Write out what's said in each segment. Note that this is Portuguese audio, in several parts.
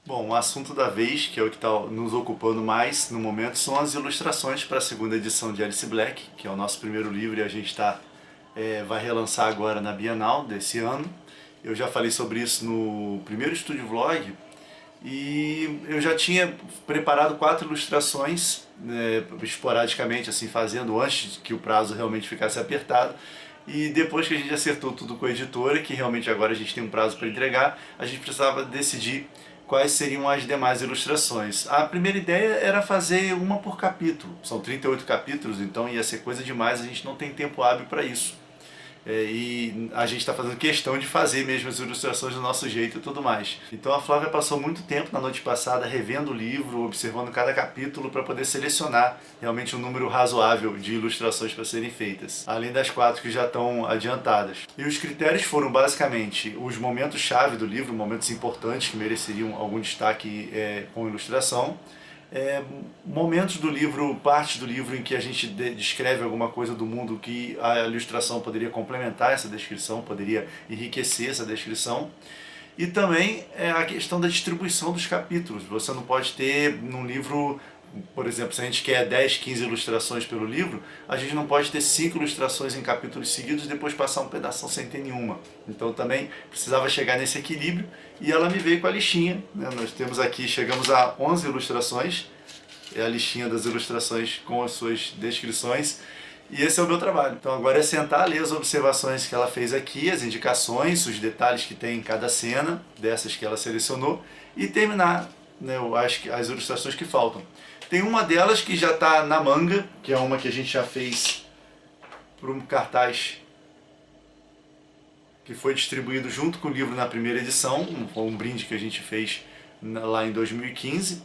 Bom, o assunto da vez, que é o que está nos ocupando mais no momento, são as ilustrações para a segunda edição de Alice Black, que é o nosso primeiro livro e a gente vai relançar agora na Bienal desse ano. Eu já falei sobre isso no primeiro Estúdio Vlog e eu já tinha preparado 4 ilustrações, esporadicamente, assim, fazendo antes que o prazo realmente ficasse apertado. E depois que a gente acertou tudo com a editora, que realmente agora a gente tem um prazo para entregar, a gente precisava decidir quais seriam as demais ilustrações. A primeira ideia era fazer uma por capítulo. São 38 capítulos, então ia ser coisa demais, a gente não tem tempo hábil para isso. E a gente está fazendo questão de fazer mesmo as ilustrações do nosso jeito e tudo mais. Então a Flávia passou muito tempo na noite passada revendo o livro, observando cada capítulo para poder selecionar realmente um número razoável de ilustrações para serem feitas, além das 4 que já estão adiantadas. E os critérios foram basicamente os momentos-chave do livro, momentos importantes que mereceriam algum destaque com ilustração, momentos do livro, partes do livro em que a gente descreve alguma coisa do mundo que a ilustração poderia complementar essa descrição, poderia enriquecer essa descrição. E também a questão da distribuição dos capítulos. Você não pode ter num livro, por exemplo, se a gente quer 10, 15 ilustrações pelo livro, a gente não pode ter 5 ilustrações em capítulos seguidos e depois passar um pedaço sem ter nenhuma. Então também precisava chegar nesse equilíbrio e ela me veio com a listinha, né? Nós temos aqui, chegamos a 11 ilustrações, é a listinha das ilustrações com as suas descrições. E esse é o meu trabalho. Então agora é sentar, ler as observações que ela fez aqui, as indicações, os detalhes que tem em cada cena, dessas que ela selecionou, e terminar, né, as ilustrações que faltam. Tem uma delas que já está na manga, que é uma que a gente já fez para um cartaz que foi distribuído junto com o livro na primeira edição, um brinde que a gente fez lá em 2015.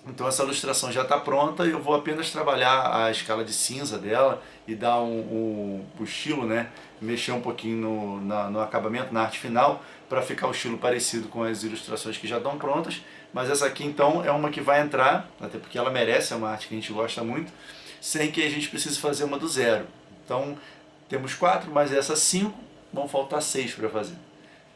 Então essa ilustração já está pronta e eu vou apenas trabalhar a escala de cinza dela e dar o estilo, né? Mexer um pouquinho no acabamento, na arte final, para ficar o estilo parecido com as ilustrações que já estão prontas. Mas essa aqui então é uma que vai entrar, até porque ela merece, é uma arte que a gente gosta muito, sem que a gente precise fazer uma do zero. Então temos 4, mas essas 5, vão faltar 6 para fazer.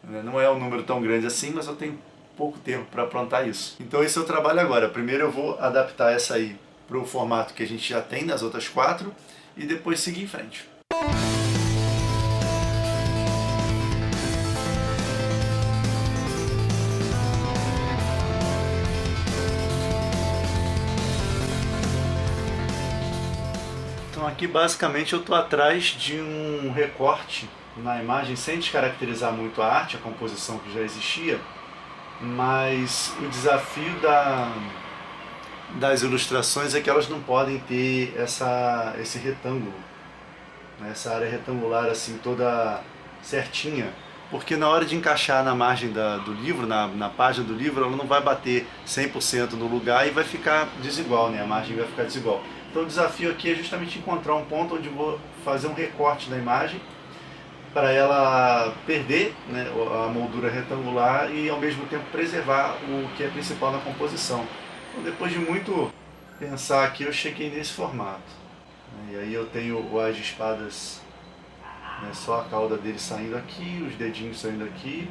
Não é um número tão grande assim, mas eu tenho pouco tempo para aprontar isso. Então esse é o trabalho agora. Primeiro eu vou adaptar essa aí para o formato que a gente já tem nas outras 4 e depois seguir em frente. Então aqui basicamente eu estou atrás de um recorte na imagem sem descaracterizar muito a arte, a composição que já existia, mas o desafio das ilustrações é que elas não podem ter esse retângulo, né? Essa área retangular assim toda certinha, porque na hora de encaixar na margem do livro, na página do livro, ela não vai bater 100% no lugar e vai ficar desigual, né? A margem vai ficar desigual. Então o desafio aqui é justamente encontrar um ponto onde eu vou fazer um recorte na imagem para ela perder, né, a moldura retangular e ao mesmo tempo preservar o que é principal na composição. Então, depois de muito pensar aqui, eu cheguei nesse formato. E aí eu tenho as espadas, né, só a cauda dele saindo aqui, os dedinhos saindo aqui.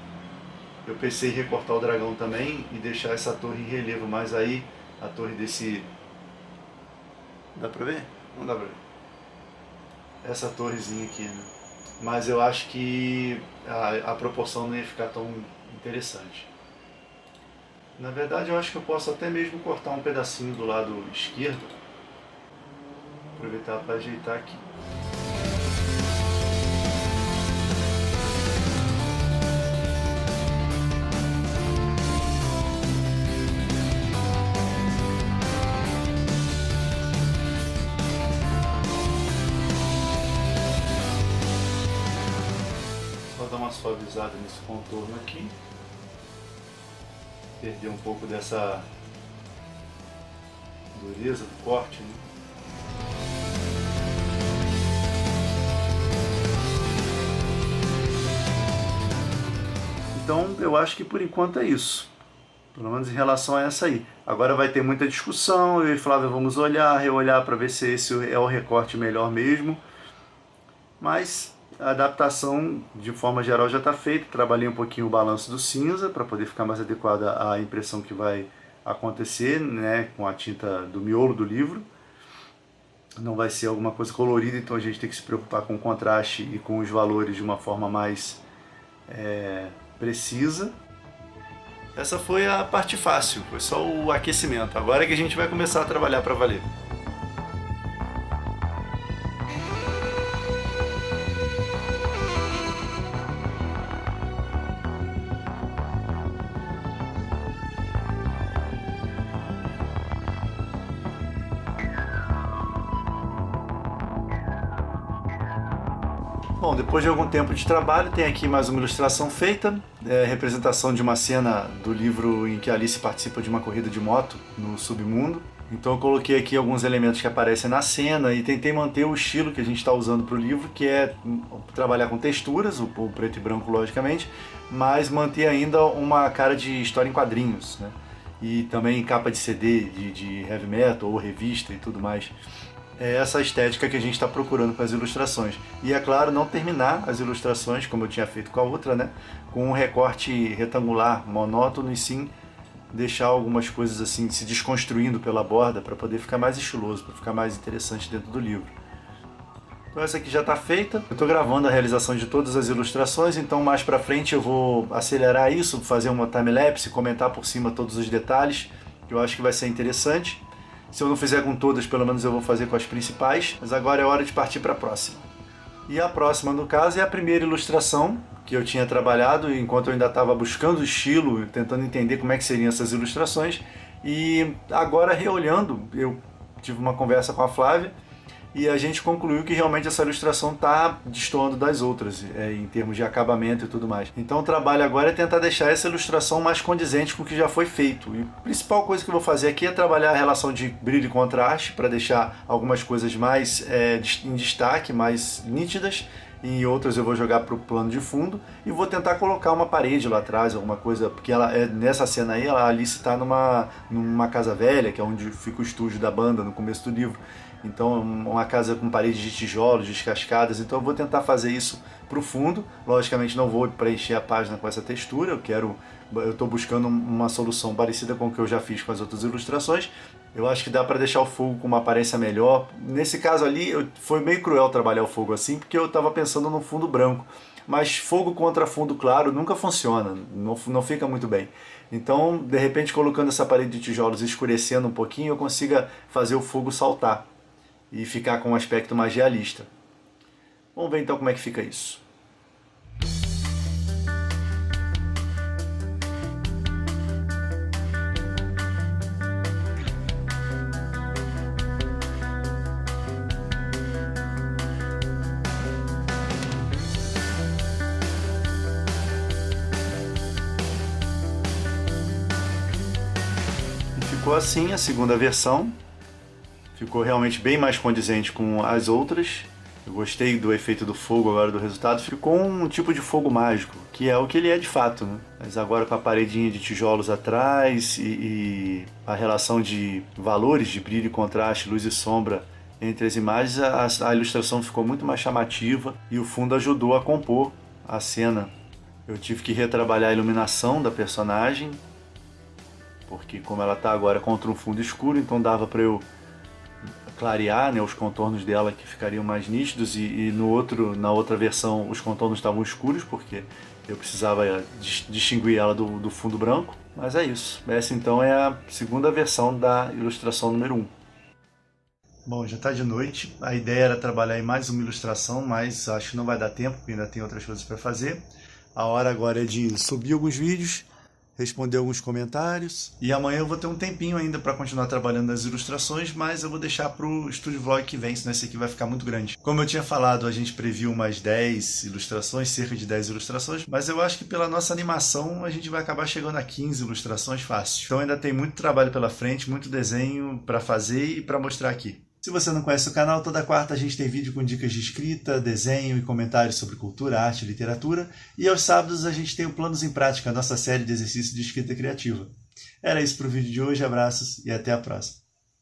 Eu pensei em recortar o dragão também e deixar essa torre em relevo, mas aí a torre desse... Dá pra ver? Não dá pra ver. Essa torrezinha aqui, né? Mas eu acho que a proporção não ia ficar tão interessante. Na verdade, eu acho que eu posso até mesmo cortar um pedacinho do lado esquerdo. Aproveitar para ajeitar aqui. Dar uma suavizada nesse contorno aqui, perder um pouco dessa dureza do corte, né? Então eu acho que por enquanto é isso, pelo menos em relação a essa aí. Agora vai ter muita discussão, eu e Flávia vamos olhar, reolhar para ver se esse é o recorte melhor mesmo, mas a adaptação, de forma geral, já está feita. Trabalhei um pouquinho o balanço do cinza para poder ficar mais adequada à impressão que vai acontecer, né, com a tinta do miolo do livro. Não vai ser alguma coisa colorida, então a gente tem que se preocupar com o contraste e com os valores de uma forma mais precisa. Essa foi a parte fácil, foi só o aquecimento. Agora é que a gente vai começar a trabalhar para valer. Bom, depois de algum tempo de trabalho, tem aqui mais uma ilustração feita, representação de uma cena do livro em que a Alice participa de uma corrida de moto no submundo. Então eu coloquei aqui alguns elementos que aparecem na cena e tentei manter o estilo que a gente está usando para o livro, que é trabalhar com texturas, o preto e branco logicamente, mas manter ainda uma cara de história em quadrinhos, né? E também capa de CD, de heavy metal ou revista e tudo mais. É essa estética que a gente está procurando com as ilustrações. E é claro, não terminar as ilustrações, como eu tinha feito com a outra, né, com um recorte retangular, monótono, e sim deixar algumas coisas assim se desconstruindo pela borda para poder ficar mais estiloso, para ficar mais interessante dentro do livro. Então essa aqui já está feita. Eu estou gravando a realização de todas as ilustrações, então mais para frente eu vou acelerar isso, fazer uma time-lapse, comentar por cima todos os detalhes, que eu acho que vai ser interessante. Se eu não fizer com todas, pelo menos eu vou fazer com as principais. Mas agora é hora de partir para a próxima. E a próxima, no caso, é a primeira ilustração que eu tinha trabalhado enquanto eu ainda estava buscando o estilo, tentando entender como é que seriam essas ilustrações. E agora, reolhando, eu tive uma conversa com a Flávia e a gente concluiu que realmente essa ilustração está destoando das outras, em termos de acabamento e tudo mais. Então o trabalho agora é tentar deixar essa ilustração mais condizente com o que já foi feito. E a principal coisa que eu vou fazer aqui é trabalhar a relação de brilho e contraste, para deixar algumas coisas mais em destaque, mais nítidas, e outras eu vou jogar para o plano de fundo, e vou tentar colocar uma parede lá atrás, alguma coisa, porque nessa cena aí a Alice está numa casa velha, que é onde fica o estúdio da banda no começo do livro. Então uma casa com paredes de tijolos, descascadas, então eu vou tentar fazer isso para o fundo. Logicamente não vou preencher a página com essa textura, eu estou buscando uma solução parecida com o que eu já fiz com as outras ilustrações. Eu acho que dá para deixar o fogo com uma aparência melhor. Nesse caso ali foi meio cruel trabalhar o fogo assim, porque eu estava pensando no fundo branco. Mas fogo contra fundo claro nunca funciona, não fica muito bem. Então, de repente, colocando essa parede de tijolos e escurecendo um pouquinho, eu consiga fazer o fogo saltar e ficar com um aspecto mais realista. Vamos ver então como é que fica isso. E ficou assim a segunda versão. Ficou realmente bem mais condizente com as outras. Eu gostei do efeito do fogo agora, do resultado. Ficou um tipo de fogo mágico, que é o que ele é de fato, né? Mas agora com a paredinha de tijolos atrás e a relação de valores de brilho e contraste, luz e sombra entre as imagens, a ilustração ficou muito mais chamativa e o fundo ajudou a compor a cena. Eu tive que retrabalhar a iluminação da personagem, porque como ela está agora contra um fundo escuro, então dava para eu clarear, né, os contornos dela, que ficariam mais nítidos, e na outra versão os contornos estavam escuros, porque eu precisava distinguir ela do fundo branco. Mas é isso. Essa então é a segunda versão da ilustração número 1. Bom, já está de noite. A ideia era trabalhar em mais uma ilustração, mas acho que não vai dar tempo, porque ainda tem outras coisas para fazer. A hora agora é de subir alguns vídeos, responder alguns comentários, e amanhã eu vou ter um tempinho ainda para continuar trabalhando nas ilustrações, mas eu vou deixar para o Estúdio Vlog que vem, senão esse aqui vai ficar muito grande. Como eu tinha falado, a gente previu umas 10 ilustrações, cerca de 10 ilustrações, mas eu acho que pela nossa animação a gente vai acabar chegando a 15 ilustrações fácil. Então ainda tem muito trabalho pela frente, muito desenho para fazer e para mostrar aqui. Se você não conhece o canal, toda quarta a gente tem vídeo com dicas de escrita, desenho e comentários sobre cultura, arte e literatura. E aos sábados a gente tem o Planos em Prática, a nossa série de exercícios de escrita criativa. Era isso para o vídeo de hoje, abraços e até a próxima.